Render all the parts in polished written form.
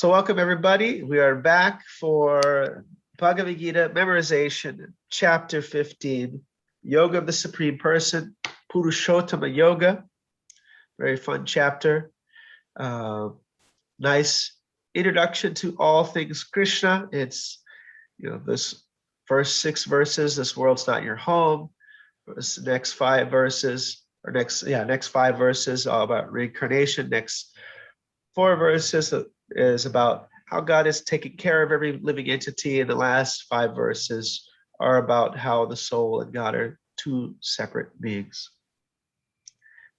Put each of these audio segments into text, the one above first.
So welcome everybody. We are back for Bhagavad Gītā memorization, chapter 15, Yoga of the Supreme Person, Purushottama Yoga. Very fun chapter. Nice introduction to all things Krishna. It's, this first 6 verses, this world's not your home. This next 5 verses, next 5 verses all about reincarnation. Next 4 verses is about how God is taking care of every living entity, and the last 5 verses are about how the soul and God are 2 separate beings,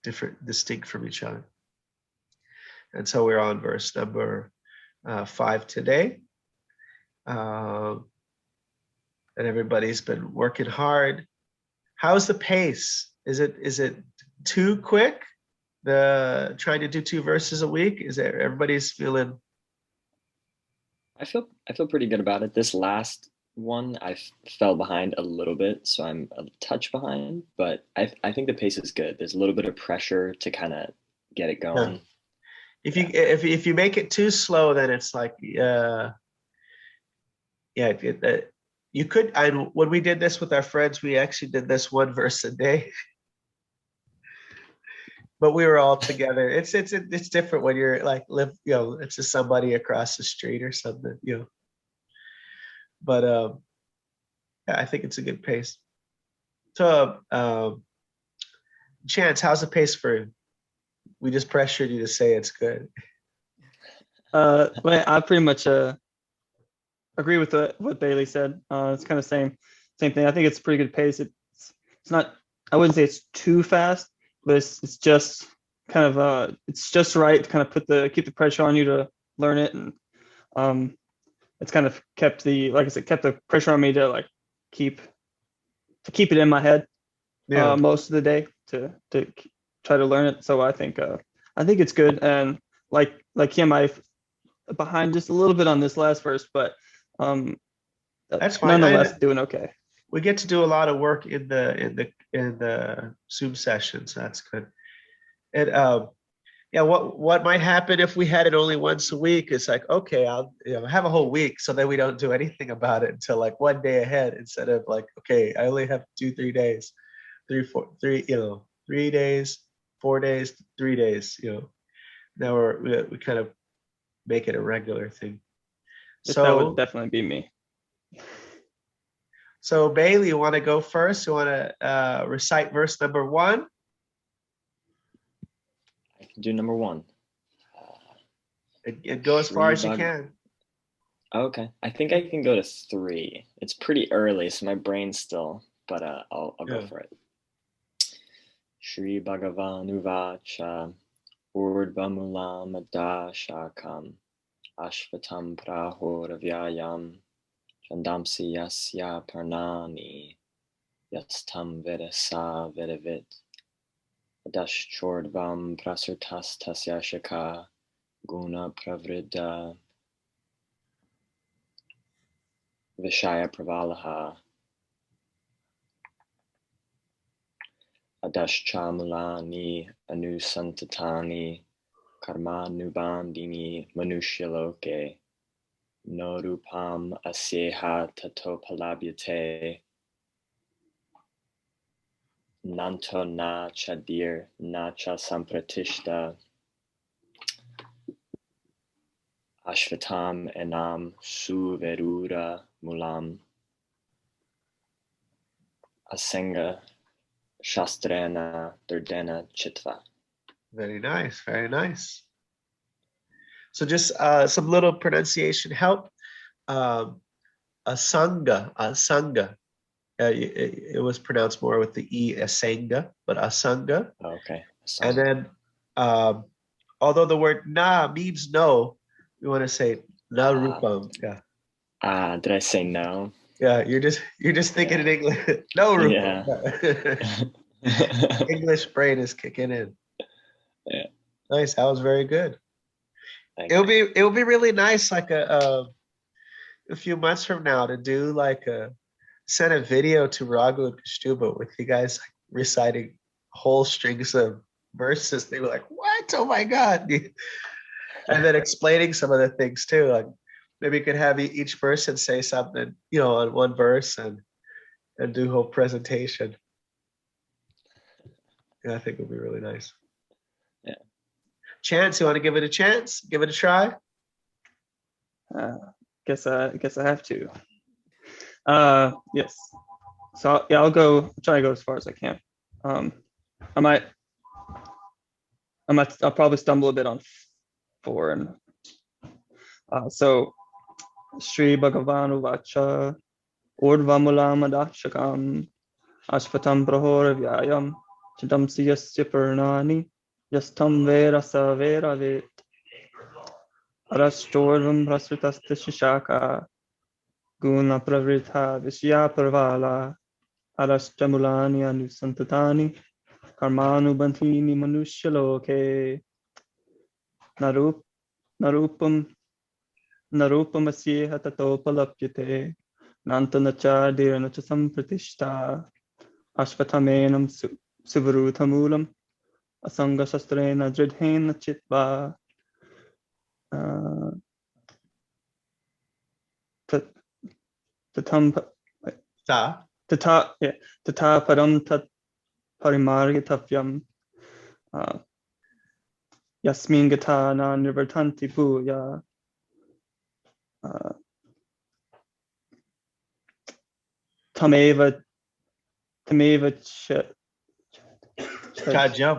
distinct from each other. And so we're on verse number 5 today. And everybody's been working hard. How's the pace? Is it too quick? Trying to do 2 verses a week? Is it everybody's feeling? I feel pretty good about it. This last one, I fell behind a little bit, so I'm a touch behind, but I think the pace is good. There's a little bit of pressure to kind of get it going. If you make it too slow, then it's like you could. When we did this with our friends, we actually did this 1 verse a day. But we were all together. It's different when you're like it's just somebody across the street or something, But yeah, I think it's a good pace. So Chance, how's the pace for you? We just pressured you to say it's good. Well, I pretty much agree with what Bailey said. It's kind of same thing. I think it's a pretty good pace. It's not. I wouldn't say it's too fast, but it's just kind of it's just right to kind of keep the pressure on you to learn it, and it's kind of kept the pressure on me to keep it in my head most of the day to try to learn it. So I think it's good, and like him, I behind just a little bit on this last verse, but that's fine. Nonetheless, doing okay. We get to do a lot of work in the Zoom sessions. That's good. And what might happen if we had it only once a week is like, okay, I'll have a whole week, so then we don't do anything about it until like 1 day ahead, instead of like, okay, I only have 3 days, 3 days, 4 days, 3 days. Now we kind of make it a regular thing. So that would definitely be me. So Bailey, you want to go first? You want to recite verse number 1? I can do number 1. And go as far as you can. Okay, I think I can go to 3. It's pretty early, so my brain's still, but I'll go for it. Shri Bhagavan Uvacha Urdvamulam Adashakam Ashvatam Prahoravyayam Chandamsi Yasya Parnani Yastam Vedasa Vedavit Adashchordvam Prasurtas Tasya Shaka Guna Pravrida Vishaya Pravalaha Adashchamulani Anusantatani Karma Nubandini Manushaloke Norupam Asyeha Tatopalabyate Nanto Na Chadir Nacha Sampratishta Ashvatam Enam Suverura Mulam Asenga Shastrena Durdena Chitva. Very nice, very nice. So just some little pronunciation help. Asanga. It was pronounced more with the E, asanga, but asanga. Okay. Asanga. And then, although the word na means no, we want to say na rupam. Yeah. Did I say no? Yeah, you're just thinking in English. No rupam. Yeah. English brain is kicking in. Yeah. Nice. That was very good. It'll be really nice, like a few months from now, to do send a video to Raghu and Kashtuba with you guys reciting whole strings of verses. They were like, "What? Oh my God!" and then explaining some of the things too. Like maybe you could have each person say something, on one verse and do whole presentation. Yeah, I think it would be really nice. Yeah. Chance, you want to give it a chance? Give it a try? Guess I have to. Yes. So yeah, I'll try to go as far as I can. I'll probably stumble a bit on 4 and so Sri Bhagavan Uvacha Urdvamulam Ashpatam Prahora Vyayam Chidam Siyasya Purnani Yastam Vera Savera Vet Arastorvam Prasritasta Shishaka Guna Pravritha Vishya Parvala Arastamulani Anusantatani Karmanu Bantini Manushaloke Narupam Narupamasyeha Tatopalapyate Nantanachadiranacha Sampratishta Ashvatamenam Suvaruthamulam Asanga Shastrena Dridhena Chitva Tatam Tata Param Tat Parimargitavyam Yasmin Gata Na Nivartanti Bhuya Tameva Chadyam.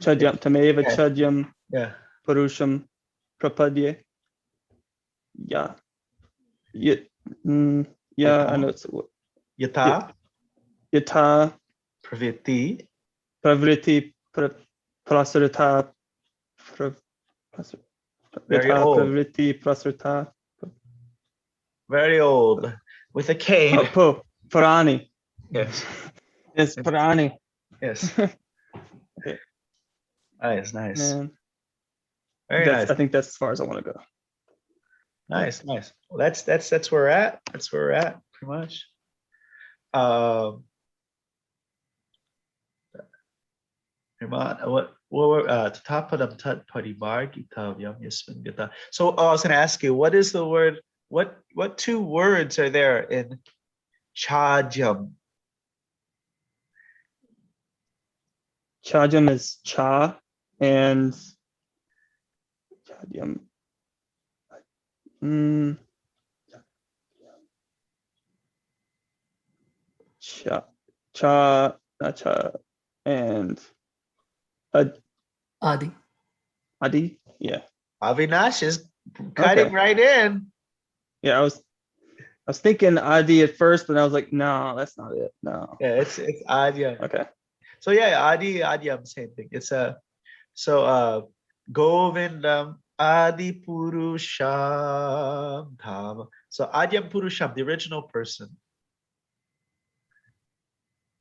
Tameva Chadyam Yeah. Purusham Prapadye. Yeah. Yeah, I know it's Yata. Yata Praviti. Pravriti Prasarita Very Yata old. Pravriti Prasarita. Very old. With a cane. Parani. Yes. It's Parani. Yes. Okay. Nice. Man. Very nice. I think that's as far as I want to go. Nice. Well, that's where we're at. That's where we're at, pretty much. So I was going to ask you, what is the word? What 2 words are there in Chadyam? Chadyam is cha and Chadyam. Not cha, and Adi. Yeah. Avinash is cutting right in. Yeah, I was thinking Adi at first, but I was like, no, that's not it. No. Yeah, it's Adyam. Okay. So yeah, Adyam, same thing. It's Govindam Adi Purusham Dhama. So Adyam Purusham, the original person.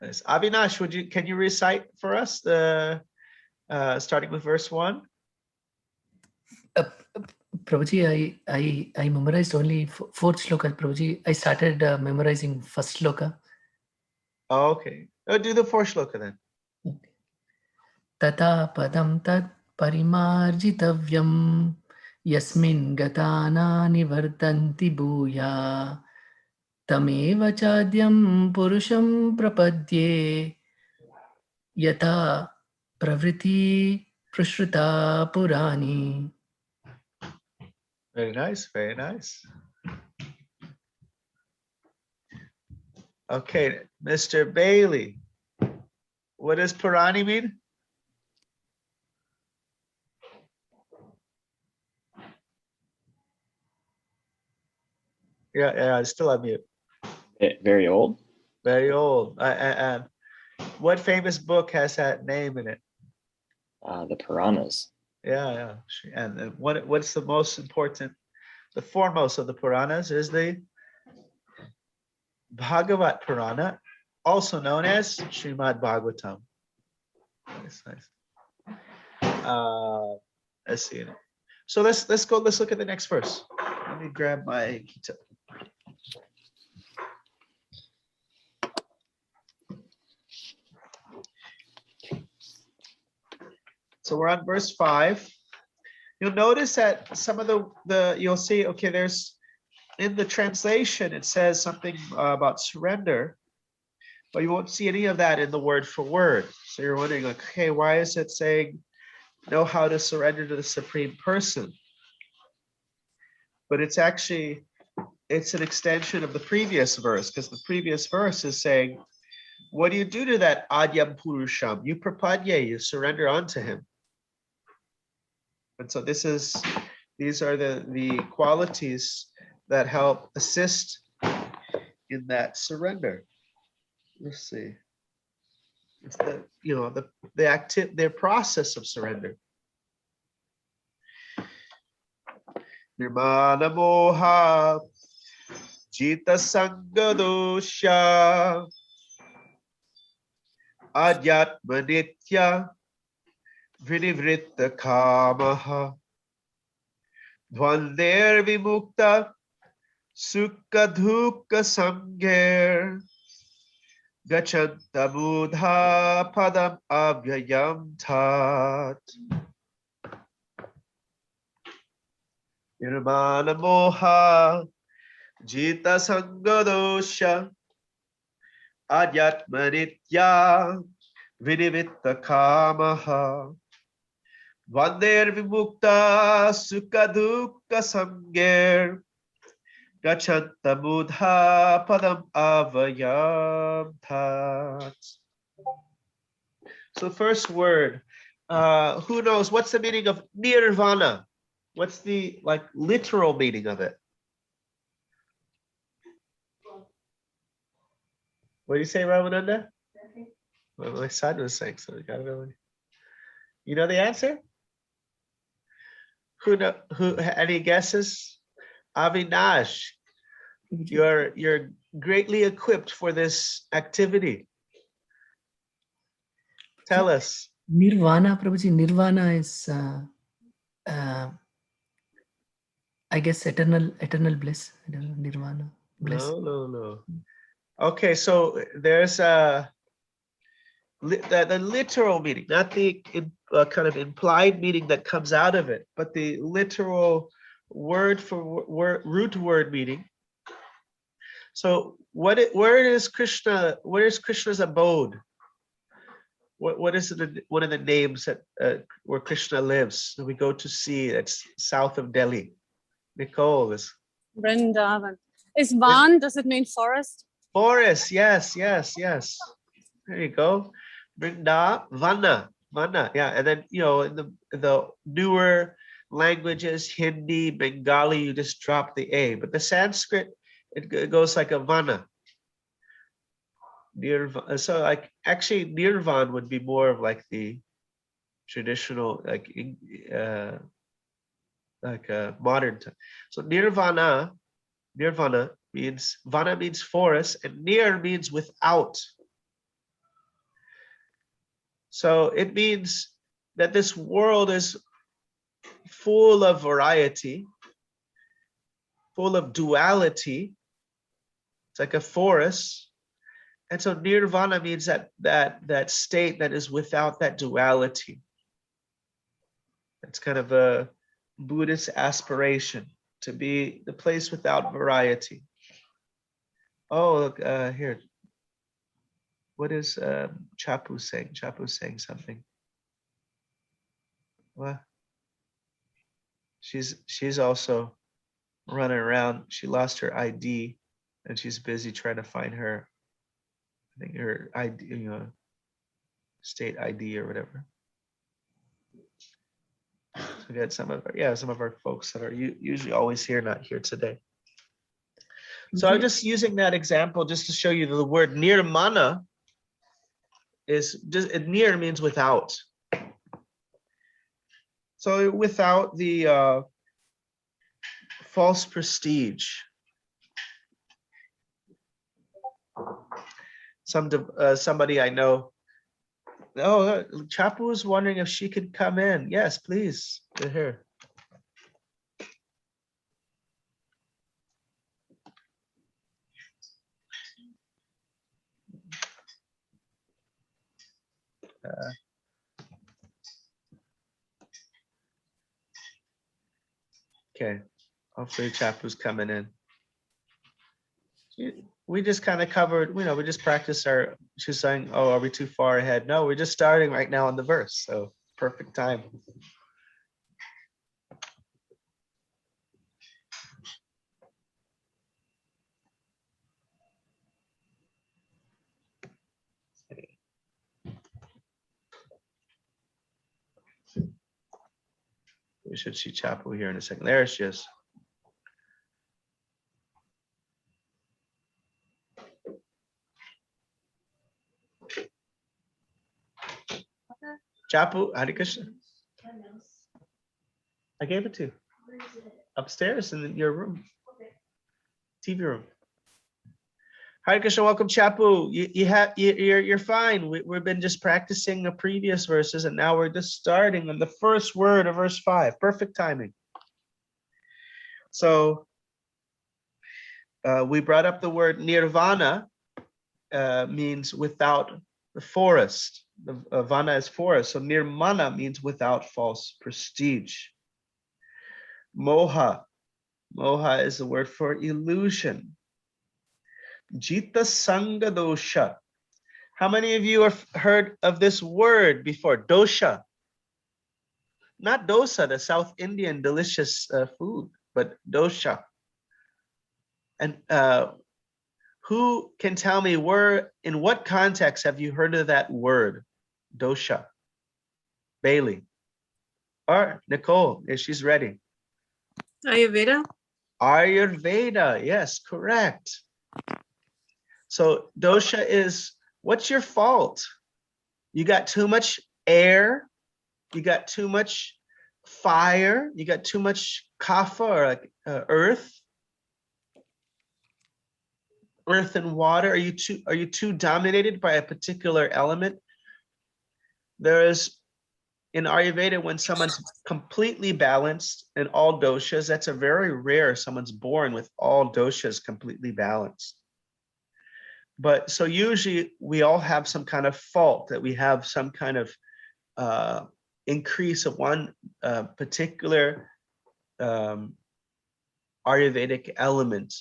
Nice. Avinash, can you recite for us the starting with verse 1? Prabhuji, I memorized only 4th shloka. Prabhuji, I started memorizing 1st shloka. Oh, okay. Do the 4th shloka then. Okay. Tata padam tat parimarjitavyam yasmin gatana nivartanti bhuya tameva chadyam purusham prapadye yata pravriti prashruta purani. Very nice. Okay, Mr. Bailey, what does Purani mean? Yeah, it's still on mute. Very old. Very old. And what famous book has that name in it? The Puranas. Yeah. And what's the most important? The foremost of the Puranas is the Bhagavad Purana, also known as Srimad Bhagavatam. Nice. Let's see. So let's go. Let's look at the next verse. Let me grab my Gita. So we're on verse 5. You'll notice that some of the you'll see, okay, there's in the translation, it says something about surrender, but you won't see any of that in the word for word. So you're wondering like, okay, why is it saying know how to surrender to the Supreme Person? But it's actually, it's an extension of the previous verse, because the previous verse is saying, what do you do to that Adyam Purusham? You prapadye, you surrender unto him. And so these are the qualities that help assist in that surrender. Let's see. It's their process of surrender. Nirmana moha jita sangadosha adyatma nitya vinivritta kamaha dvander vimukta sukha dukha samgher gachanta buddha padam avyayam tat. Nirmana moha jita sangadosha adyatma nitya vinivitta kamaha vander vimukta sukha dukha samgher gachanta buddha padam avayam tat. So first word, who knows what's the meaning of nirvana? What's the literal meaning of it? What do you say, Ramananda? Well, my son was saying something. I don't know. You know the answer? Who any guesses? Avinash, you're greatly equipped for this activity. Tell us. Nirvana, Prabhuji, nirvana is I guess eternal bliss. I don't know, nirvana, bliss. No. Okay, so there's the literal meaning, not the kind of implied meaning that comes out of it, but the literal root word meaning. So where is Krishna's abode? What is it, one of the names that where Krishna lives? We go to see, it's south of Delhi. Nicole is Vrindavan. Is Van, does it mean forest? Forest, yes. There you go. Vrindavana, yeah. And then in the newer languages, Hindi, Bengali, you just drop the A. But the Sanskrit, it goes like a vana. So actually Nirvan would be more of like the traditional modern time. So nirvana means, vana means forest, and nir means without. So it means that this world is full of variety, full of duality. It's like a forest. And so nirvana means that state that is without that duality. It's kind of a Buddhist aspiration to be the place without variety. Oh, look, here. What is Chapu saying? Chapu's saying something. What? She's also running around. She lost her ID, and she's busy trying to find her, I think her ID, state ID or whatever. So we got some of our folks that are usually always here, not here today. So I'm just using that example just to show you the word nirmana is just, nir means without. So without the false prestige. Somebody I know. Oh, Chapu is wondering if she could come in. Yes, please. Get here. Okay. Hopefully Chapu's coming in. We just kind of covered, we just practiced she's saying, oh, are we too far ahead? No, we're just starting right now on the verse. So perfect time. We should see Chapu here in a second. There she is. Chapu, Hare Krishna. I gave it to you. Upstairs in your room. TV room. Hare Krishna, welcome, Chapu. You're fine. We've been just practicing the previous verses, and now we're just starting on the first word of verse 5. Perfect timing. So we brought up the word nirvana, means without the forest. The vana is forest. So nirmana means without false prestige. Moha. Moha is the word for illusion. Jita Sangha dosha. How many of you have heard of this word before? Dosha. Not dosa, the South Indian delicious food, but dosha. And who can tell me in what context have you heard of that word? Dosha. Bailey. Or Nicole, if she's ready. Ayurveda. Ayurveda, yes, correct. So dosha is, what's your fault? You got too much air, you got too much fire, you got too much kapha, or like earth and water. Are you too dominated by a particular element? There is, in Ayurveda, when someone's completely balanced in all doshas, that's a very rare, someone's born with all doshas completely balanced. But so usually we all have some kind of fault, that we have some kind of increase of one particular Ayurvedic element.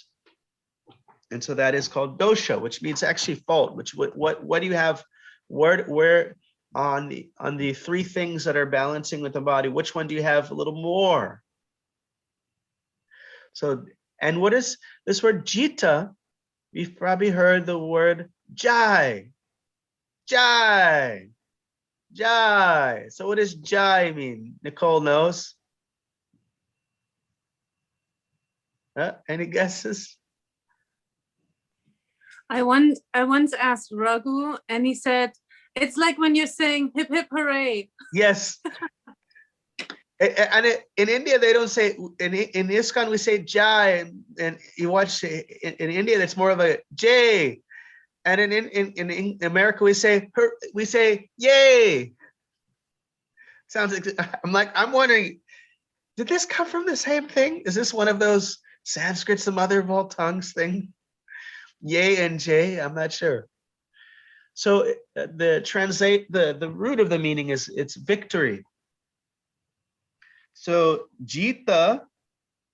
And so that is called dosha, which means actually fault. Which what do you have? Where on the three things that are balancing with the body, which one do you have a little more? So, and what is this word jita? You've probably heard the word jai. Jai. Jai. So what does jai mean? Nicole knows. Any guesses? I once asked Raghu, and he said, it's like when you're saying hip hip hooray. Yes. And in India, they don't say, in ISKCON, we say jai, and you watch in India, that's more of a J. And in America, we say yay. Sounds like, I'm wondering, did this come from the same thing? Is this one of those Sanskrit's the mother of all tongues thing? Yay and J, I'm not sure. So the root of the meaning is it's victory. So jita,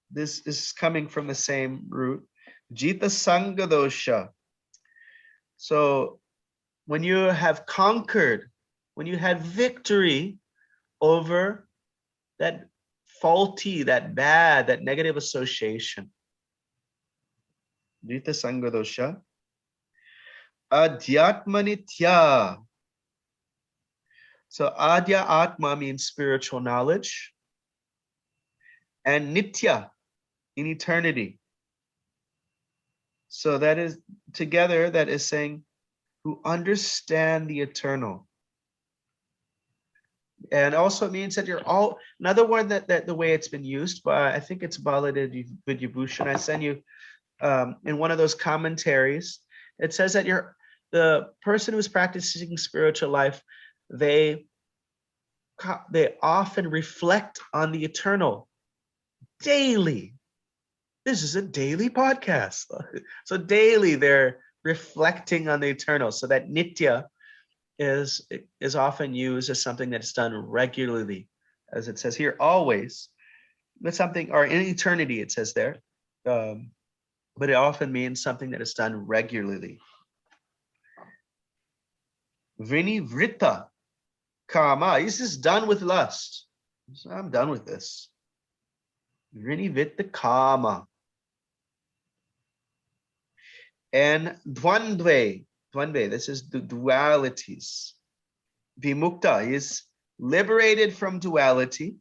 this is coming from the same root. Jita Sangha dosha. So when you have conquered, when you had victory over that faulty, that bad, that negative association. Jita Sangha dosha. Adhyatmanitya. So Adya Atma means spiritual knowledge. And Nitya, in eternity. So that is together, that is saying, who understand the eternal. And also it means that you're all, another one that the way it's been used, but I think it's Baladev Vidyabhushan. I send you in one of those commentaries, it says that the person who's practicing spiritual life, they often reflect on the eternal daily. This is a daily podcast. So daily they're reflecting on the eternal. So that nitya is often used as something that's done regularly, as it says here, always. but something, or in eternity, it says there. But it often means something that is done regularly. Vrita kama. This is done with lust. So I'm done with this. Vrita kama. And dvandve. Dvandve, this is the dualities. Vimukta is liberated from duality.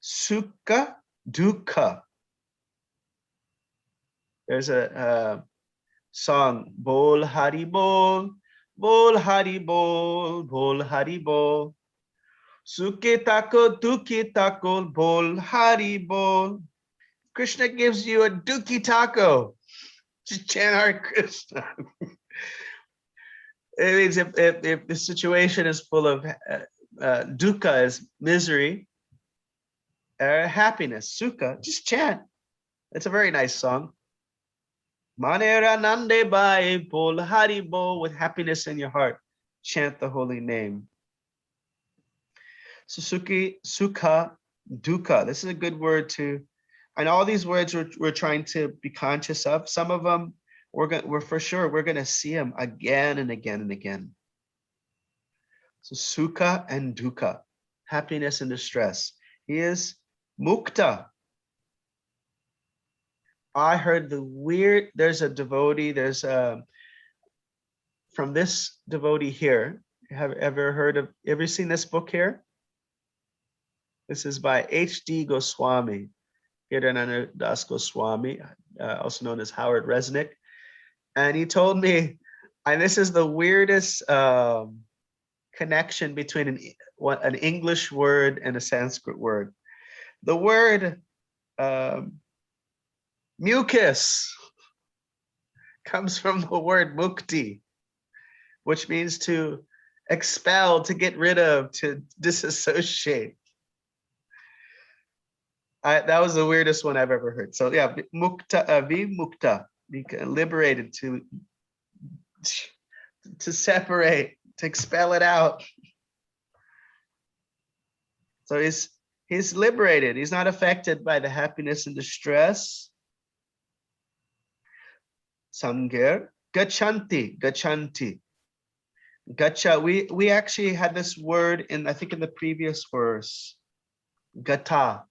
Sukha dukkha. There's a song, Bol Hari Bol, Bol Hari Bol, Bol Hari Bol. Sukhe tako, dukhi tako, Bol Hari Bol. Krishna gives you a dukhi taco. Just chant Hare Krishna. It means if the situation is full of dukkha, is misery, happiness, sukha, just chant. It's a very nice song. Manera Nande Bai Bol Hari Bol, with happiness in your heart. Chant the holy name. So Sukha, Dukkha. This is a good word too. And all these words we're trying to be conscious of. Some of them we're for sure we're gonna see them again and again and again. So Sukha and Dukkha, happiness and distress. He is Mukta. I heard there's a devotee, from this devotee here. Have ever seen this book here? This is by H.D. Goswami, Hirananda Das Goswami, also known as Howard Resnick. And he told me, and this is the weirdest connection between an English word and a Sanskrit word. The word mucus comes from the word mukti, which means to expel, to get rid of, to disassociate. That was the weirdest one I've ever heard. So yeah, mukta, vimukta, be liberated, to separate, to expel it out. So he's liberated. He's not affected by the happiness and distress. Sangir, gachanti, gachanti. Gacha, we actually had this word I think in the previous verse. Gata.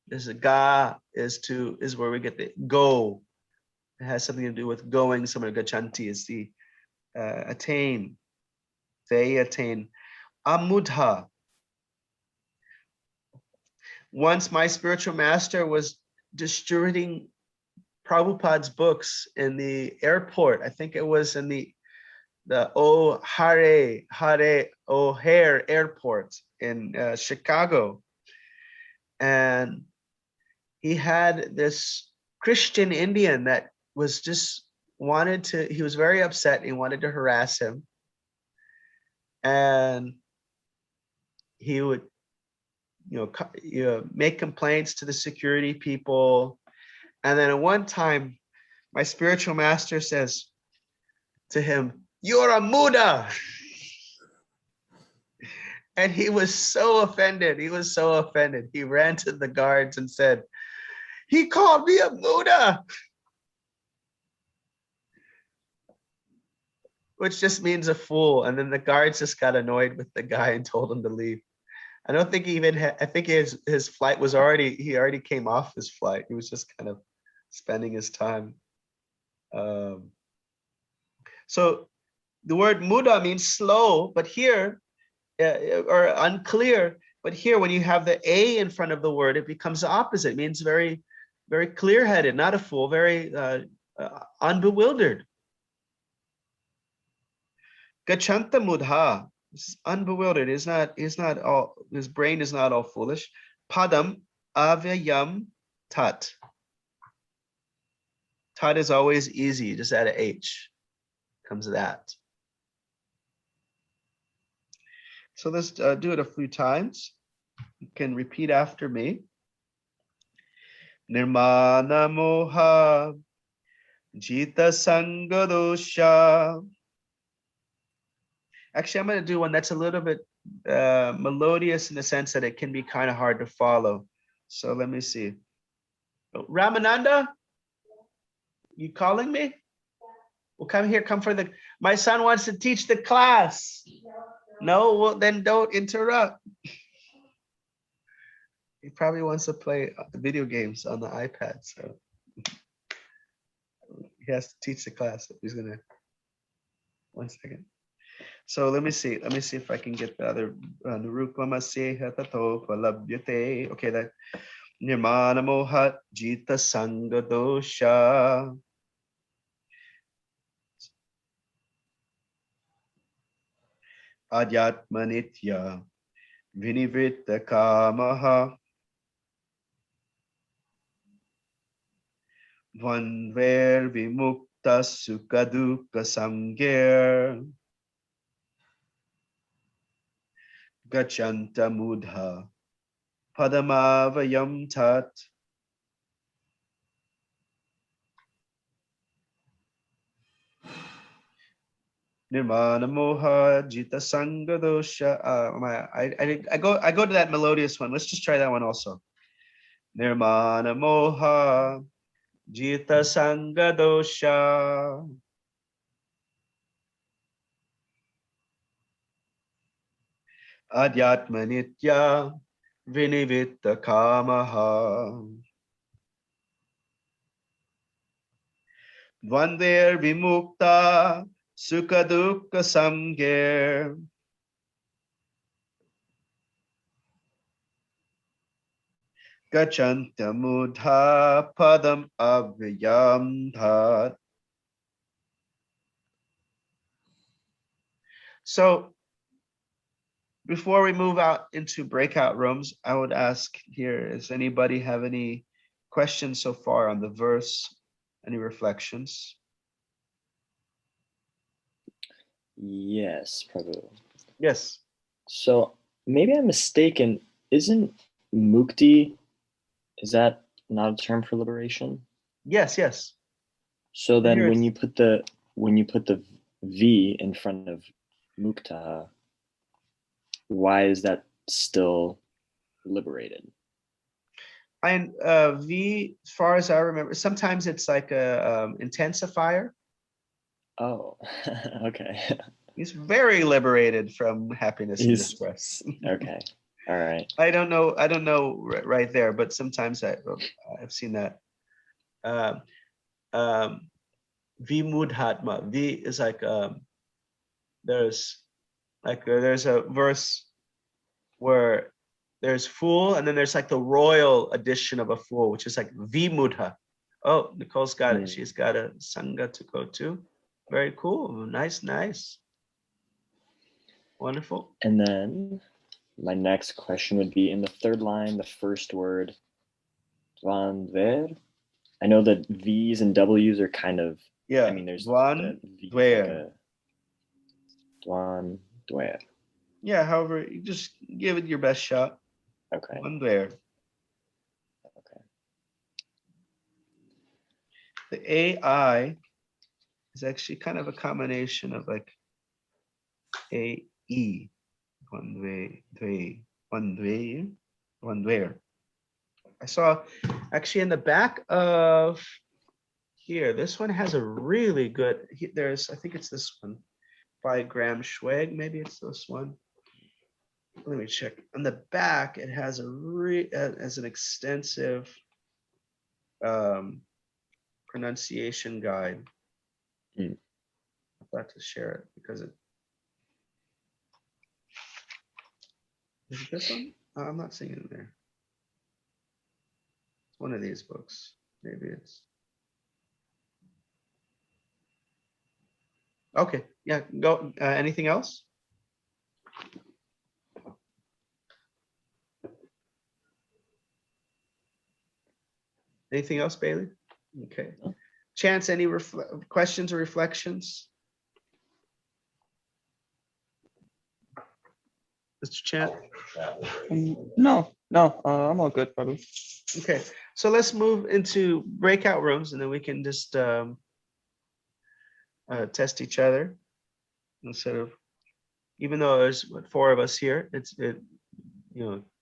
There's a ga is where we get the go. It has something to do with going somewhere. Gachanti is the attain. They attain. Amudha. Once my spiritual master was distributing Prabhupada's books in the airport. I think it was in the O'Hare Airport in Chicago. And he had this Christian Indian that was just he was very upset. He wanted to harass him. And he would, make complaints to the security people. And then at one time, my spiritual master says to him, "You're a Muda." And he was so offended. He ran to the guards and said, "He called me a Muda," which just means a fool. And then the guards just got annoyed with the guy and told him to leave. I don't think he even I think his flight was he already came off his flight. He was just kind of spending his time. So the word muda means slow, but here, or unclear, but here when you have the A in front of the word, it becomes the opposite. It means very, very clear-headed, not a fool, very unbewildered. Gachanta mudha, unbewildered. His brain is not all foolish. Padam avyayam tat. Tat is always easy, just add an H. Comes that. So let's do it a few times. You can repeat after me. Nirmana moha jita sangadosha. Actually, I'm going to do one that's a little bit melodious in the sense that it can be kind of hard to follow. So let me see. Oh, Ramananda, you calling me? Well, come here, come for the, my son wants to teach the class. No, well, then don't interrupt. He probably wants to play video games on the iPad, so he has to teach the class. He's gonna, 1 second. So let me see if I can get the other Nirupamaseha tato palabhyate. Okay, that Nirmana mohat jita sanga dosha. Adyatmanitya vinivritta kamaha. Vanver vimukta sukaduka samger. Gachanta mudha padamavayam tat. Nirmana moha jita sanga dosha. I go to that melodious one. Let's just try that one also. Nirmana moha jita sanga dosha. Adyatmanitya vinivitta kamaha. Dvander vimukta sukadukka samger. Gachanta mudha padam avyayam dhat. So before we move out into breakout rooms, I would ask here, does anybody have any questions so far on the verse? Any reflections? Yes, Prabhu. Yes. So maybe I'm mistaken. Isn't mukti, is that not a term for liberation? Yes, yes. So then Here when you put the V in front of mukta, why is that still liberated? And V, as far as I remember, sometimes it's like a intensifier. Oh, okay. He's very liberated from happiness and He's- distress. Okay. All right. I don't know right there, but sometimes I've seen that. Vimudhatma. V is like there's a verse where there's fool, and then there's like the royal edition of a fool, which is like Vimudha. Oh, Nicole's got it. She's got a sangha to go to. Very cool. Nice, nice. Wonderful. And then my next question would be in the third line, the first word, dvanver. I know that V's and W's are kind of, Yeah. I mean, there's Dvan, the V dwer. like a dvan, dwer. Yeah, however, you just give it your best shot. Okay. One there. Okay. The AI is actually kind of a combination of like A, E. One way, one where. I saw actually in the back of here, this one has a really good, there's, I think it's this one by Graham Schwag. Maybe it's this one. Let me check. On the back, it has as an extensive pronunciation guide. Mm. I thought to share it because it is it this one? I'm not seeing it there. It's one of these books. Maybe it's okay. Yeah, go. Anything else? Anything else, Bailey? Okay. No. Chance, any questions or reflections? Mr. Chant? No, I'm all good, probably. Okay, so let's move into breakout rooms and then we can just test each other instead of, even though there's 4 of us here, it's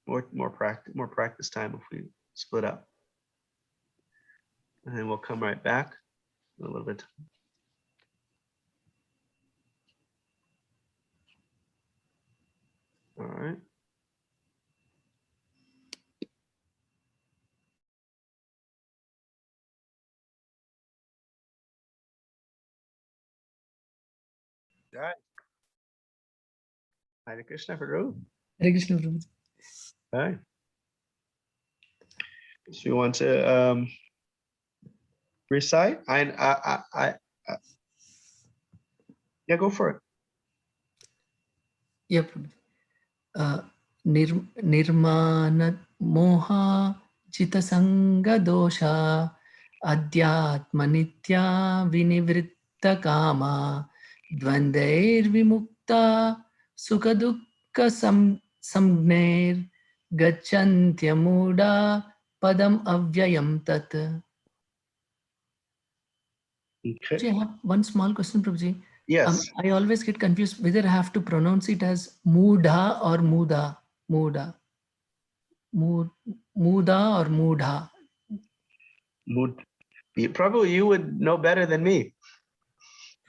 more practice time if we split up. And then we'll come right back a little bit. All right. All right. Hare Krishna Prabhu. Hare Krishna Prabhuji. All right. So you want to recite? Yeah, go for it. Yeah, Prabhuji. Nirmana moha jita sanga dosha adhyatma nitya vinivritta kama dvandair vimukta sukha dukkha samgnair gacchantya muda padam avyayam tat. Okay. I have one small question, Prabhuji. Yes. I always get confused whether I have to pronounce it as Mudha or Muda. Muda. Muda or Mudha. Mood. Prabhu, you would know better than me.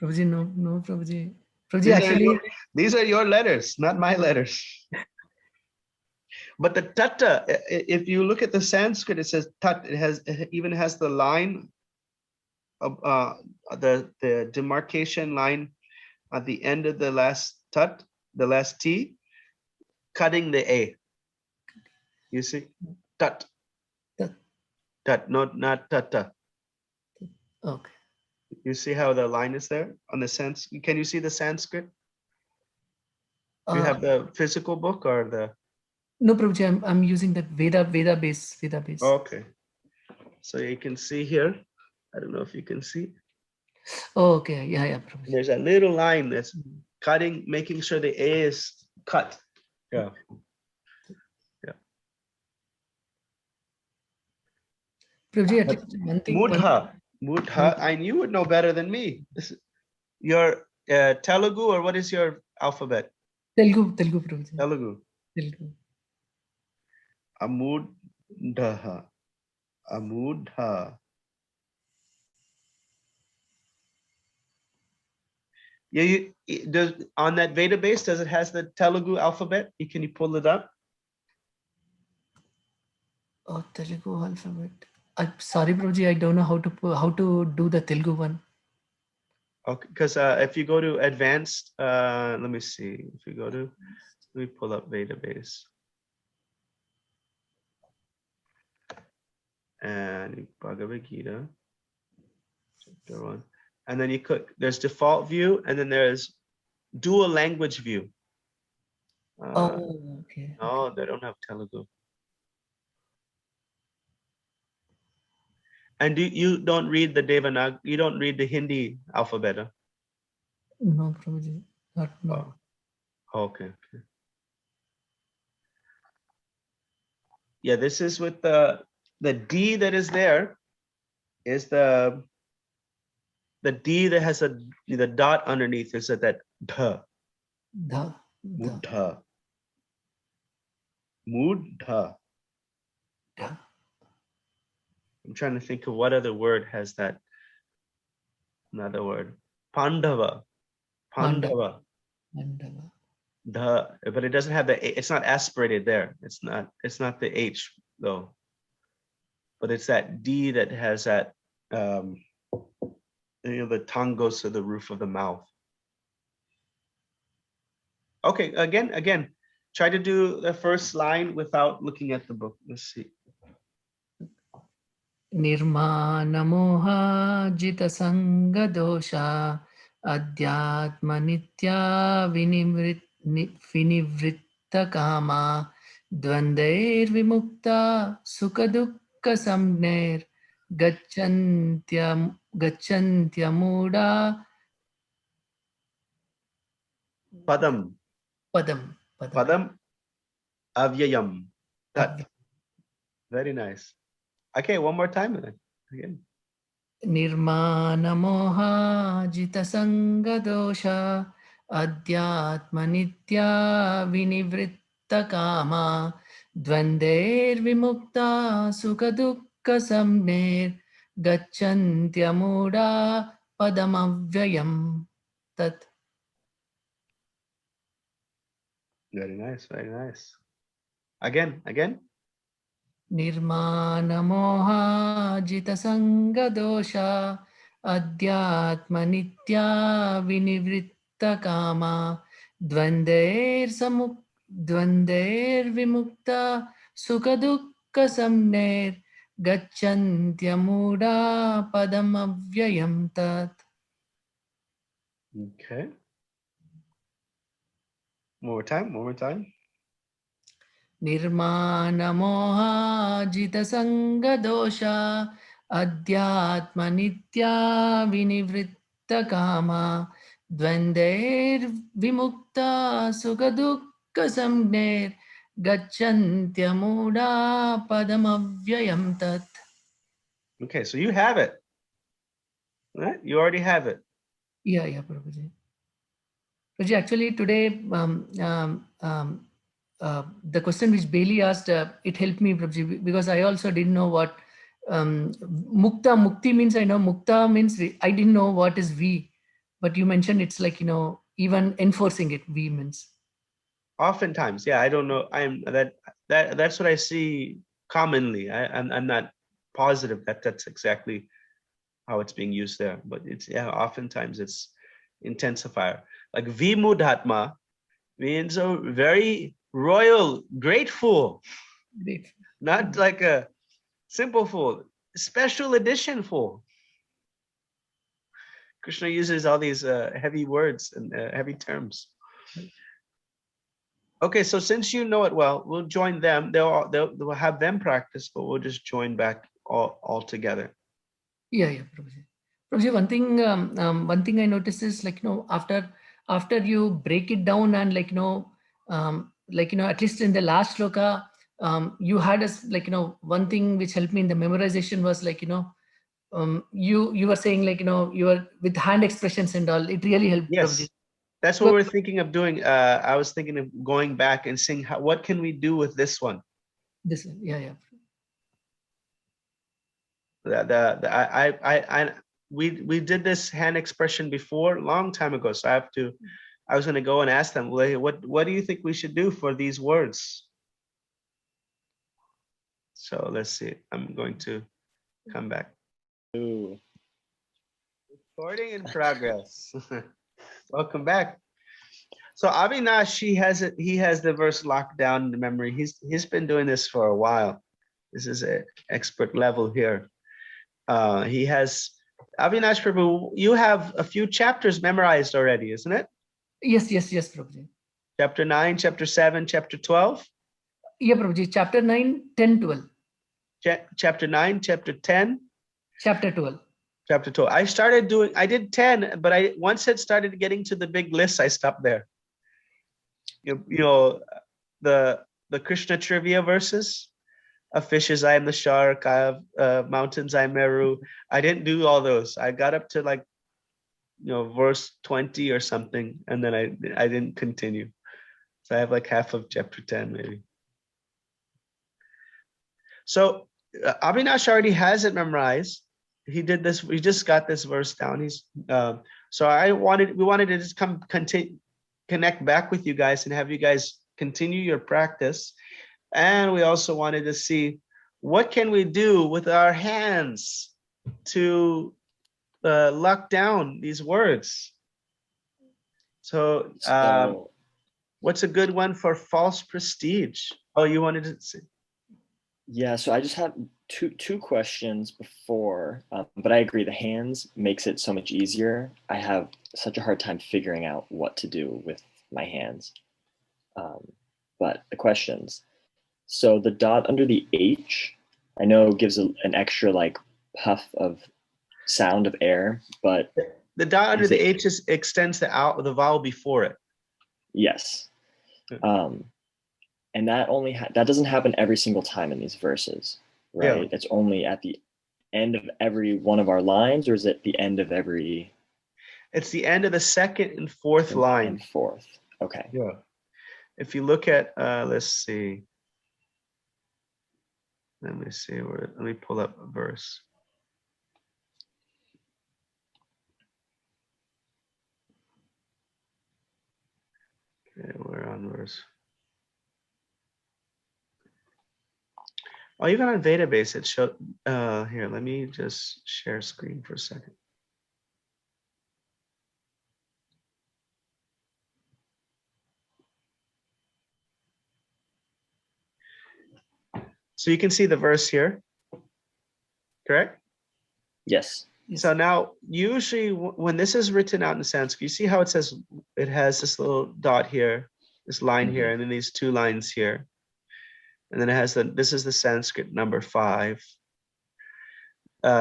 Prabhuji, no, Prabhuji. Prabhuji, These are your letters, not my letters. But the tata, if you look at the Sanskrit, it says tat. It even has the line of the demarcation line at the end of the last tat, the last T, cutting the A. You see? Tat. Tat. Tat, not tata. Okay. You see how the line is there on the Sanskrit? Can you see the Sanskrit? Do you have the physical book or the? No, Prabhuji, I'm using the Veda base. Okay. So you can see here. I don't know if you can see. Oh, okay. Yeah, Prabhuji. There's a little line that's cutting, making sure the A is cut. Yeah. Prabhuji, at least one thing. Mudha, and you would know better than me. Your Telugu, or what is your alphabet? Telugu, Prabhuji. Telugu. Amudha. Yeah, does on that Veda base, does it has the Telugu alphabet? Can you pull it up? Oh, Telugu alphabet. I'm sorry, Prabhuji, I don't know how to do the Telugu one. Okay, because if you go to advanced, let me see. If you go to, let me pull up Veda base. And Bhagavad Gītā, chapter 1. And then you click, there's default view, and then there's dual language view. Okay. No, they don't have Telugu. And you don't read the Devanagari, you don't read the Hindi alphabet? Huh? No, Prabhuji. No. Oh, okay. Yeah, this is with the D that is there is the D that has the dot underneath is that dha. Mudha. I'm trying to think of what other word has that. Another word. Pandava. But it doesn't have it's not aspirated there. It's not the H though. But it's that D that has that the tongue goes to the roof of the mouth. Okay, again, try to do the first line without looking at the book. Let's see. Nirmana moha jita sanga dosha adhyatma nitya vinivritta kama dvandair vimukta sukha dukkha samgnair gacchantya muda Padam avyayam. Tat. Very nice. Okay, one more time again. Nirmana moha jita sanga dosha adhyatma nitya vinivritta kama Dvandair sukadukka samner gacchantyamuda padamavyayam tat. Very nice, very nice. Again. Nirmana jita sanga dosha adhyatma nitya vinivritta kama dvandair vimukta sukadukka samner gacchantyamuda padam avyayam tat. Okay. One more time. Nirmana moha jita sanga dosha adhyatma nitya vinivritta kama dvandair vimukta sukadukka samner gacchantya muda padamavyayam tat. Okay, so you have it. Right? You already have it. Yeah, Prabhuji. Prabhuji, actually today the question which Bailey asked, it helped me, Prabhuji, because I also didn't know what mukti means. I know mukta means I didn't know what is V, but you mentioned it's like, even enforcing it, V means. Oftentimes, yeah, I don't know. That's what I see commonly. I'm not positive that that's exactly how it's being used there, but oftentimes it's intensifier. Like Vimudhatma means a very royal, great fool, Great. not like a simple fool, special edition fool. Krishna uses all these heavy words and heavy terms. Okay, so since you know it well, we'll join them. They'll have them practice, but we'll just join back all together. Yeah, Prabhuji. Prabhuji, one thing I noticed is like, after you break it down and at least in the last shloka, you had us one thing which helped me in the memorization was you were saying you were with hand expressions and all. It really helped, Prabhuji. Yes, that's what we're thinking of doing. I was thinking of going back and seeing what can we do with this one. This one, yeah. We did this hand expression before a long time ago, so I was going to go and ask them, well, what do you think we should do for these words? So let's see. I'm going to come back. Ooh. Recording in progress. Welcome back. So Avinash, he has the verse locked down in the memory. He's been doing this for a while. This is an expert level here. He has Avinash Prabhu. You have a few chapters memorized already, isn't it? Yes, Prabhuji. Chapter 9, chapter 7, chapter 12. Yeah, Prabhuji. Chapter 9, 10, 12. Chapter 9, chapter 10. Chapter 12. Chapter 12. I did 10, but once it started getting to the big list, I stopped there. You know, the Krishna trivia verses. Of fishes, I am the shark. I have mountains, I am Meru. I didn't do all those. I got up to verse 20 or something, and then I didn't continue. So I have like half of chapter 10 maybe. So Avinash already has it memorized. He did this. We just got this verse down. So we wanted to just connect back with you guys and have you guys continue your practice. And we also wanted to see what can we do with our hands to lock down these words. So what's a good one for false prestige? Oh, you wanted to see? Yeah, so I just have two questions before, but I agree the hands makes it so much easier. I have such a hard time figuring out what to do with my hands. But the questions. So the dot under the H, I know gives an extra puff of sound of air, but the dot under the H extends the vowel before it. Yes. And that doesn't happen every single time in these verses, right? Yeah. It's only at the end of every one of our lines, or is it the end of every? It's the end of the second and fourth line. And fourth. Okay. Yeah. If you look at, let's see. Let me see where. Let me pull up a verse. Okay, we're on verse. Oh, even on database, it showed. Here, let me just share screen for a second. So you can see the verse here, correct? Yes. Yes. So now, usually when this is written out in Sanskrit, you see how it says it has this little dot here, this line here, and then these two lines here. And then it has this is the Sanskrit number 5.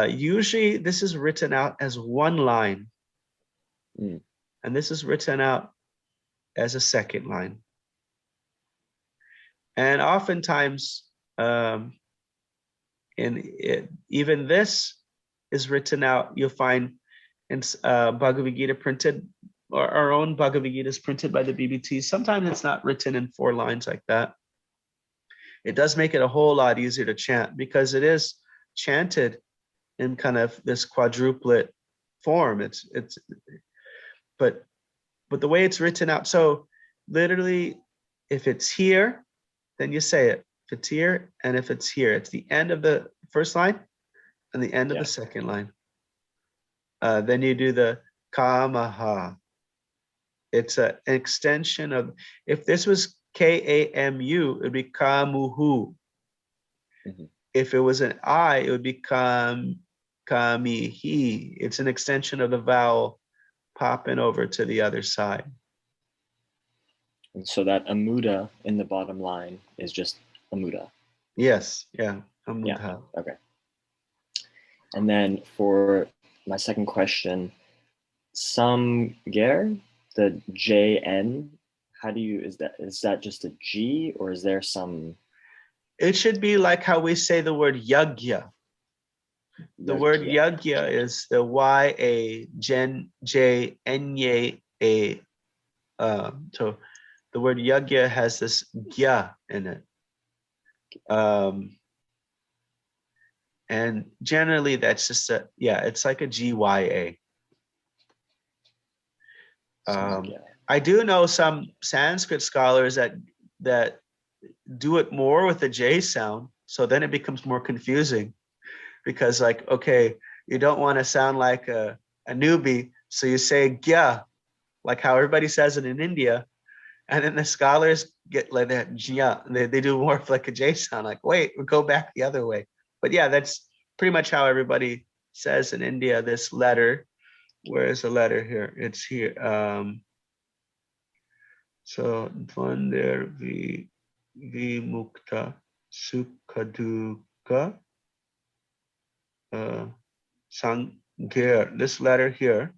Usually this is written out as one line. And this is written out as a second line. And oftentimes, even this is written out, you'll find in Bhagavad Gītā printed, or our own Bhagavad Gītā is printed by the BBT. Sometimes it's not written in 4 lines like that. It does make it a whole lot easier to chant because it is chanted in kind of this quadruplet form. But the way it's written out, so literally, if it's here, then you say it. If it's here, and if it's here, it's the end of the first line and the end of the second line. Then you do the kamaha. It's an extension of, if this was KAMU, it would be kamuhu. If it was an I, it would be kamihi. It's an extension of the vowel popping over to the other side. And so that amuda in the bottom line is just amuda. Yes, yeah. Amudha. Yeah. Okay. And then for my second question, samger, the JN, how do you, is that just a G, or is there some? It should be like how we say the word yagya. The word yagya is the YA, JNYA. So the word yagya has this gya in it. And generally that's just it's like a GYA. I do know some Sanskrit scholars that do it more with the J sound. So then it becomes more confusing because, like, okay, you don't want to sound like a newbie. So you say gya, like how everybody says it in India. And then the scholars get like that gya. They do more of like a J sound, like, wait, we go back the other way. But yeah, that's pretty much how everybody says in India, this letter. Where is the letter here? It's here. So Dvander Vimukta Sukhaduka Sangher. This letter here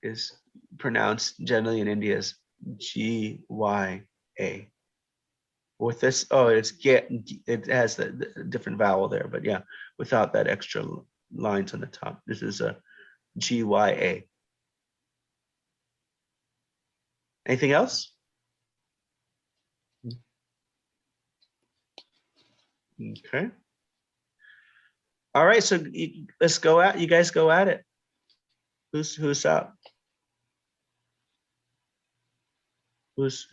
is pronounced generally in India as GYA. With this, it's get. It has the different vowel there, but yeah, without that extra lines on the top. This is a GYA. Anything else? Okay. All right, so let's go at. You guys go at it. Who's up? Who's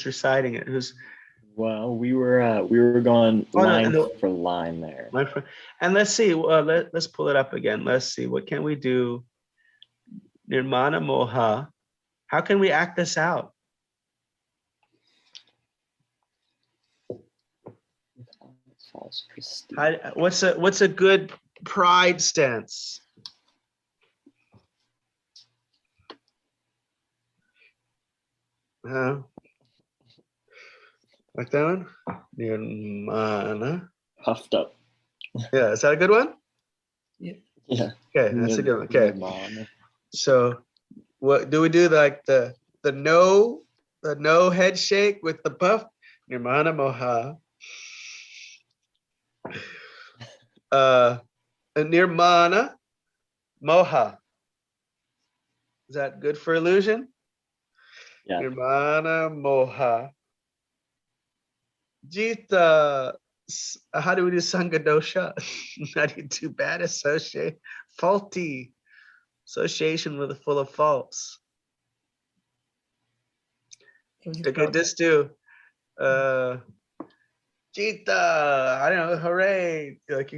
reciting it? Well, we were going line for line there. And let's see. Let's pull it up again. Let's see. What can we do? Nirmana moha. How can we act this out? What's a good pride stance? Like that one? Nirmana. Puffed up. Yeah, is that a good one? Yeah. Okay, that's a good one. Okay. Nirmana. So what do we do? Like the no head shake with the puff? Nirmana moha. Nirmana moha. Is that good for illusion? Yeah. Nirmana moha. Jita, how do we do Sangha dosha? Not too bad associate, faulty association with a full of faults. Okay, just do Jita, I don't know, hooray. Like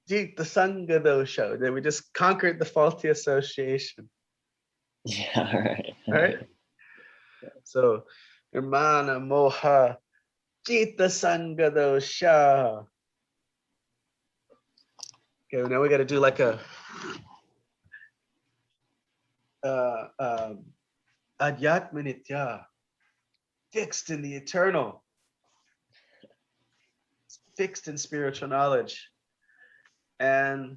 Jita Sangha dosha. Then we just conquered the faulty association. Yeah, all right. All right. So Nirmana Moha Jita Sangha dosha. Okay, now we got to do like a Adhyatma Nitya, fixed in the eternal, fixed in spiritual knowledge, and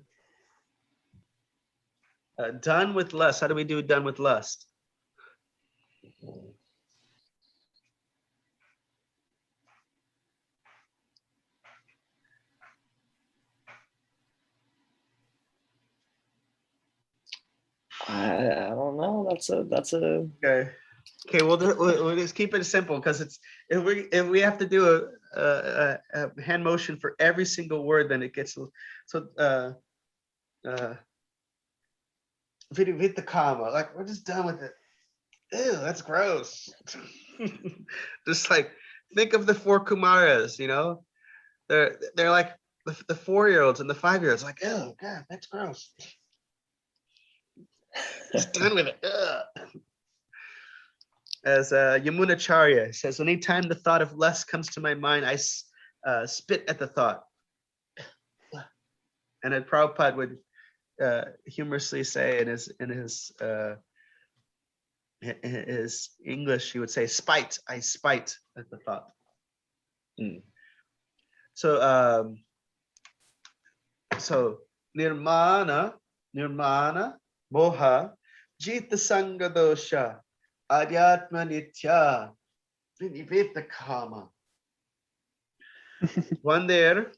done with lust. How do we do done with lust? I don't know. That's a Okay. We'll just keep it simple because it's if we have to do a hand motion for every single word, then it gets so. With the comma, like we're just done with it. Ew, that's gross. Just like think of the four Kumaras, you know, they're like the 4-year-olds and the 5-year-olds, like, oh god, that's gross. Just done with it. Ugh. As Yamunacharya says, anytime the thought of lust comes to my mind, I spit at the thought. And then Prabhupada would humorously say in his English, he would say, spite, I spite at the thought. So nirmana, moha, jita sangha dosha, adhyatma nitya, vinivita kama. One there,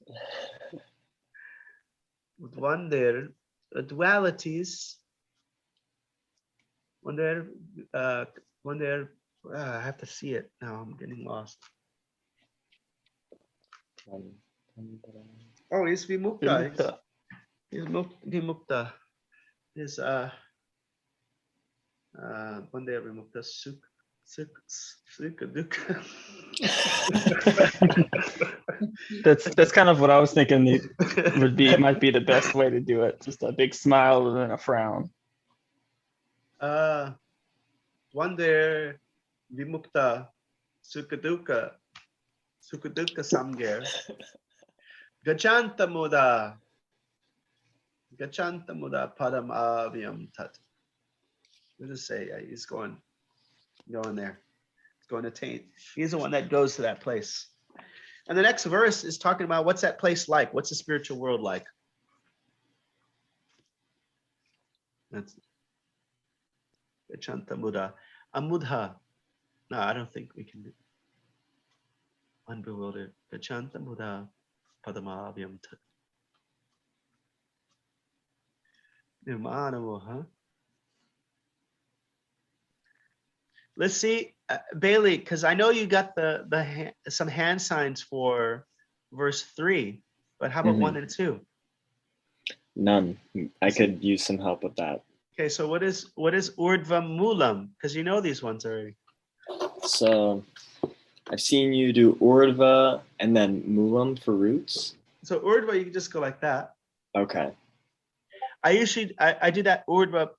dualities. One there, I have to see it now. I'm getting lost. Oh, he's Vimukta. He's Vimukta. He's one there Vimukta Sukha Dukkha. That's kind of what I was thinking might be the best way to do it. Just a big smile and then a frown. One there Vimukta Sukha Dukkha Samgir. Gachanta muda padam avyam tat. What does it say? Yeah, he's going there. He's going to taint. He's the one that goes to that place. And the next verse is talking about what's that place like? What's the spiritual world like? That's Gachanta muda. Amudha. No, I don't think we can do unbewildered. Gachanta muda padamavyam tat. Nirmana. Let's see, Bailey, because I know you got some hand signs for verse 3, but how about 1 and 2? None. I could use some help with that. Okay, so what is urdhva mulam? Because you know these ones already. So I've seen you do urdhva and then mulam for roots. So urdhva, you can just go like that. Okay. I usually I do that urdhva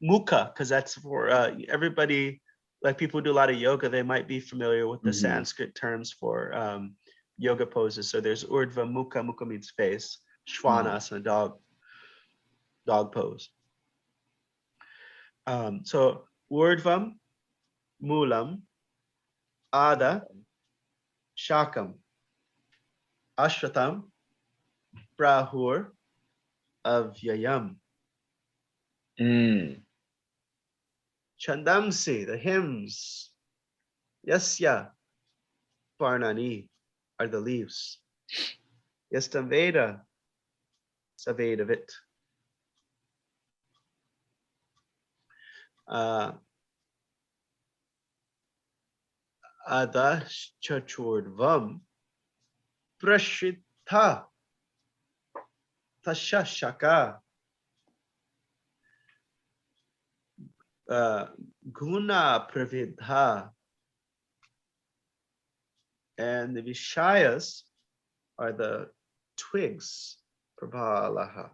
mukha, because that's for everybody, like people who do a lot of yoga, they might be familiar with the Sanskrit terms for yoga poses. So there's urdhva mukha. Mukha means face. Shvanasana, dog pose. So urdhvam mulam ada shakam ashwatam prahur avyayam. Chandamsi, the hymns. Yasya Parnani are the leaves. Yastam Veda, Savedavit. adashchachurdvam prashitha tasha shaka guna pravidha. And the Vishayas are the twigs. Prabhalaha.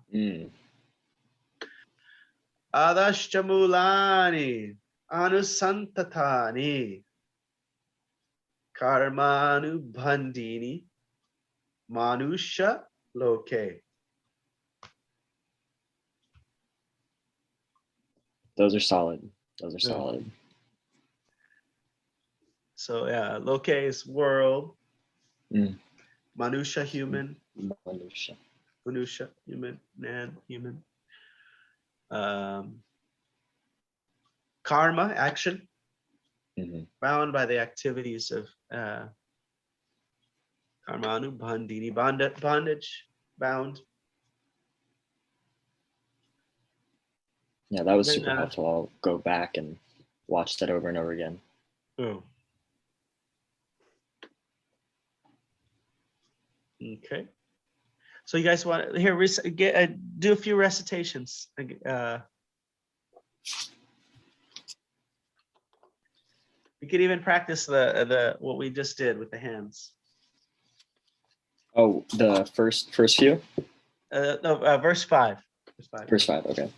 Adashchamulani anusantatani karmanu bandini manusha loke. Those are solid. Those are solid. So yeah, loke is world. Manusha, human. Manusha, human, man, human. Karma, action. Bound by the activities of karmanu bandini, bondage, bound. Yeah, that was super helpful. I'll go back and watch that over and over again. Oh. Okay. So you guys want here do a few recitations. We could even practice the what we just did with the hands. Oh, the first few? No, verse 5. Verse 5, okay.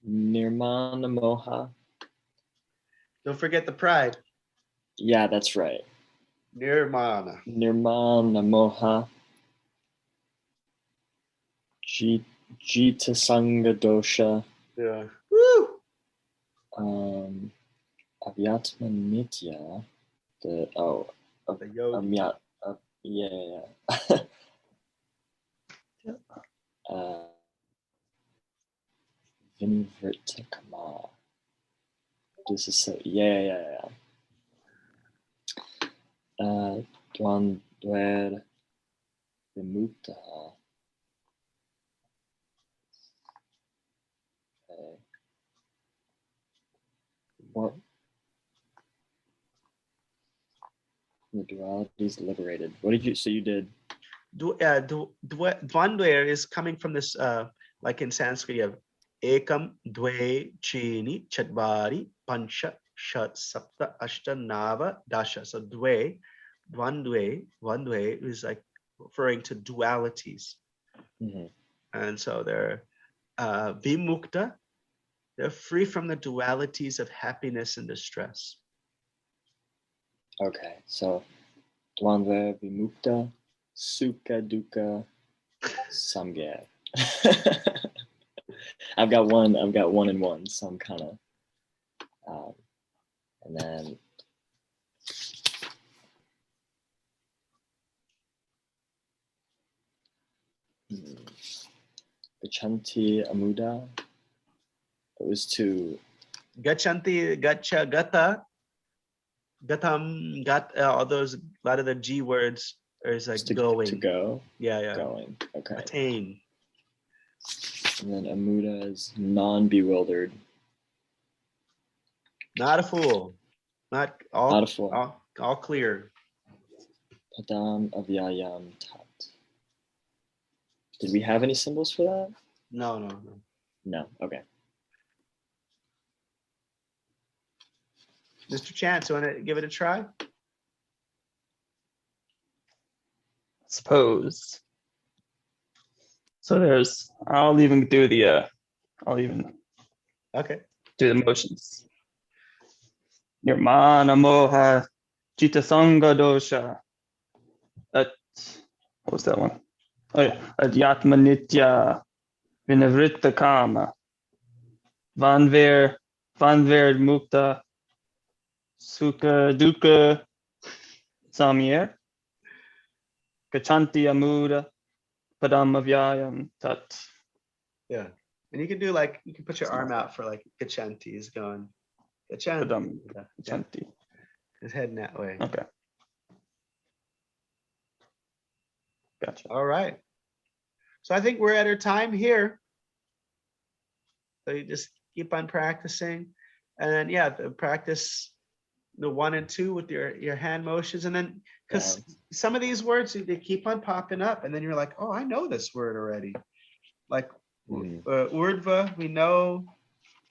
Nirmana moha. Don't forget the pride. Yeah, that's right. Nirmana moha. Jita sanga dosha. Yeah. Woo! Avyatma nitya. The yogi. Yeah. Vinivrita kama. This is so yeah. Dwandwer vimukta. What? The duality is liberated. What did you? So you did. Dvandver is coming from this, like in Sanskrit, of ekam, dve, chini, chatvari, pancha, shat, sapta, ashta, nava, dasha. So dvandve is like referring to dualities. And so they're vimukta. They're free from the dualities of happiness and distress. Okay, so dvandve vimukta, sukha dukkha, samgaya. I've got one and one, so I'm kind of, and then Gachanti amuda. It was to Gachanti, gacha, gata, gatam, gat. All those, a lot of the G words is like going. To go. Yeah. Going. Okay. Attain. And then amuda is non-bewildered. Not a fool. Not a fool. All clear. Padam avyayam tat. Did we have any symbols for that? No. No. Okay. Mr. Chance, you want to give it a try? I suppose. So I'll even do the motions. Nirmana moha jita sanga dosha. What was that one? Oh yeah. Adyatma nitya vinavritta kama. Vanver mukta sukha dukkha samyer. Gachanti amuda padam avyayam tat. Yeah. And you can do you can put your arm out for like Gachanti is going. Gachanti. Gachanti. He's heading that way. Okay. Gotcha. All right. So I think we're at our time here. So you just keep on practicing. And then, yeah, practice the 1 and 2 with your hand motions. And then, because some of these words, they keep on popping up. And then you're like, oh, I know this word already. Like urdhva, we know.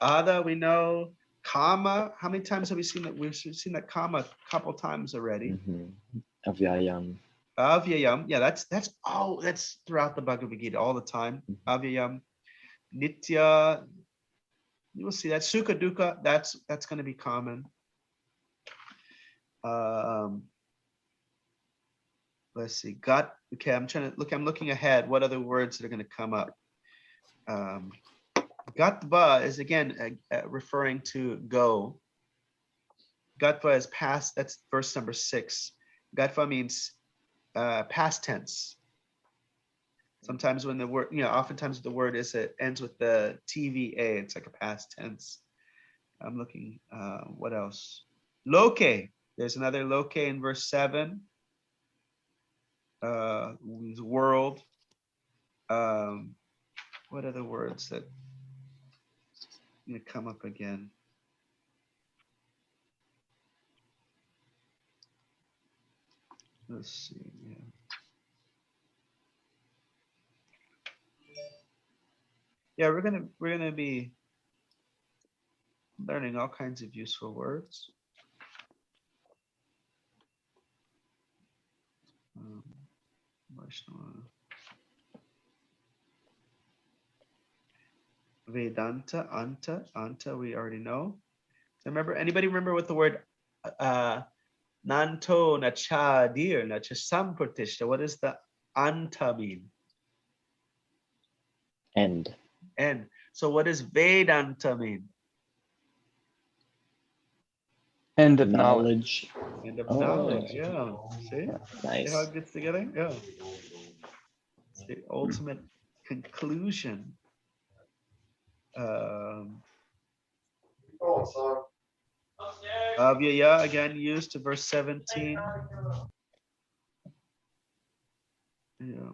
Adha, we know. Kama, how many times have we seen that? We've seen that kama a couple times already. Avyayam. Avyayam, yeah, that's throughout the Bhagavad Gītā all the time. Avyayam, nitya, you will see that. Sukha dukkha, that's going to be common. Let's see. Gat. Okay, I'm looking ahead. What other words that are going to come up? Gatva is again referring to go. Gatva is past. That's verse number 6. Gatva means past tense. Sometimes when the word, oftentimes the word ends with the TVA. It's like a past tense. I'm looking. What else? Loke. There's another loke in verse 7. World. What other words that going to come up again? Let's see. Yeah, we're gonna be learning all kinds of useful words. Vedanta, anta, we already know. Anybody remember what the word nanto nachadir nachasampratishta? What does the anta mean? End. End. So what does Vedanta mean? End of knowledge. End of knowledge, yeah. See? Nice. See how it gets together? Yeah. It's the ultimate conclusion. Avyaya, again, used to verse 17. Yeah.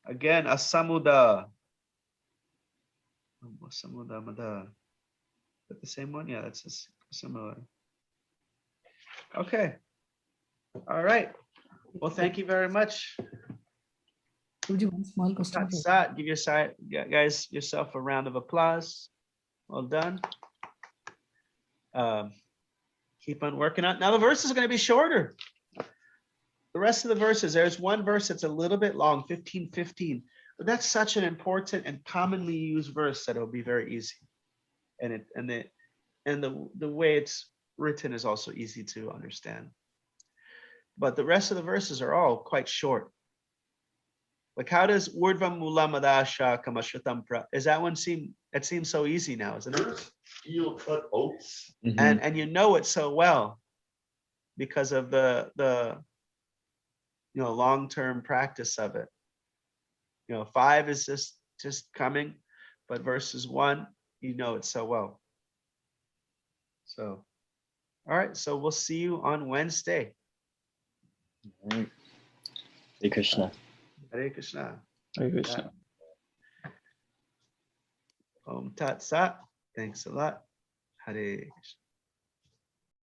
Again, asamuda. Asamuda mada. Is that the same one? Yeah, that's similar. Okay. All right. Well, thank you very much. One small question. Give guys yourself a round of applause. Well done. Keep on working on. Now the verses are going to be shorter. The rest of the verses, there's one verse that's a little bit long, 15:15, but that's such an important and commonly used verse that it'll be very easy. And the way it's written is also easy to understand. But the rest of the verses are all quite short. Like, how does Urdhvam Mulamadasha Kamashratam? Is that one it seems so easy now, isn't it? You'll cut oats. And you know it so well because of the long-term practice of it. 5 is just coming, but verses 1, you know it so well. So, all right. So we'll see you on Wednesday. All right. Hare Krishna. Hare Krishna. Hare Krishna. Om Tat Sat. Thanks a lot. Hare Krishna.